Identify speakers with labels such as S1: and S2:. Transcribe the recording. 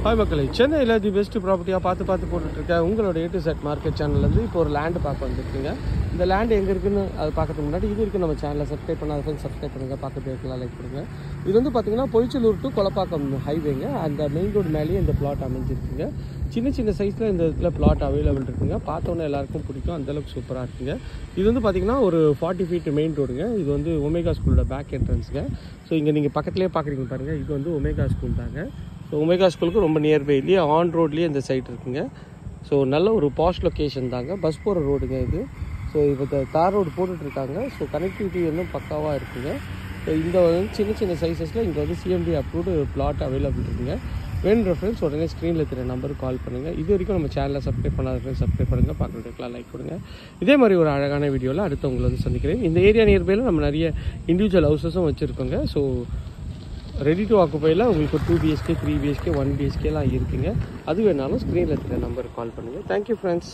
S1: Hi மக்களே, சென்னையில் the best ப்ராப்பர்ட்டியாக பார்த்து போட்டுட்ருக்கேன் உங்களோட A to Z மார்க்கெட் சேனல்லேருந்து இப்போ ஒரு லேண்டு பார்க்க வந்துருக்குங்க. இந்த லேண்டு எங்கே இருக்குன்னு அது பார்க்கறதுக்கு முன்னாடி இது இருக்குது நம்ம சேனலை சப்ஸ்கிரைப் பண்ணாத ஃப்ரெண்ட்ஸ் சப்ஸ்கிரைப் பண்ணுங்கள், பார்க்கறது இருக்கலாம் லைக் பண்ணுங்க. இது வந்து பார்த்தீங்கன்னா பொய்ச்சலூர் டு கொலப்பாக்கம் ஹைவேங்க. அந்த மெயின் ரோடு மேலேயே இந்த பிளாட் அமைஞ்சிருக்குங்க. சின்ன சைஸில் இந்த இடத்துல பிளாட் அவைலபிள் இருக்குங்க. பார்த்தோன்னே எல்லாருக்கும் பிடிக்கும், அந்தளவுக்கு சூப்பராக இருக்குங்க. இது வந்து பார்த்தீங்கன்னா ஒரு 40 feet மெயின் ரோடுங்க. இது வந்து ஒமேகா ஸ்கூலோட பேக் என்ட்ரன்ஸுங்க. ஸோ இங்கே நீங்கள் பக்கத்துலேயே பார்க்குறீங்க பாருங்கள், இது வந்து ஒமேகா ஸ்கூல் தாங்க. ஸோ ஒமேகா ஸ்கூலுக்கு ரொம்ப நியர்பைலேயே ஆன் ரோட்லேயே இந்த சைட் இருக்குங்க. ஸோ நல்ல ஒரு பாஸ்ட் லொக்கேஷன் தாங்க, பஸ் போகிற ரோடுங்க இது. ஸோ இப்போ தார் ரோடு போட்டுட்ருக்காங்க. ஸோ கனெக்டிவிட்டி இன்னும் பக்காவாக இருக்குங்க. ஸோ இந்த வந்து சின்ன சைஸஸில் இங்கே வந்து CMD அப்ரூவ்டு பிளாட் அவைலபிள் இருக்குங்க. வேணும் ரெஃபரன்ஸ் உடனே ஸ்க்ரீனில் தெரிய நம்பருக்கு கால் பண்ணுங்கள். இது வரைக்கும் நம்ம சேனலை சப்ஸ்கிரைப் பண்ணாத சப்ஸ்கிரைப் பண்ணுங்கள், பார்க்குறதுக்கெலாம் லைக் கொடுங்க. இதே மாதிரி ஒரு அழகான வீடியோவில் அடுத்து உங்களை வந்து சந்திக்கிறேன். இந்த ஏரியா நியர்பையில் நம்ம நிறைய இண்டிவிஜுவல் ஹவுசஸும் வச்சுருக்கோங்க. ஸோ ரெடி டு ஆக்குபையில் உங்களுக்கு 2 BHK 3 BHK 1 BHKலாம் இருக்குங்க. அது வேணாலும் ஸ்க்ரீனில் தெரிய நம்பருக்கு கால் பண்ணுங்கள். Thank you friends.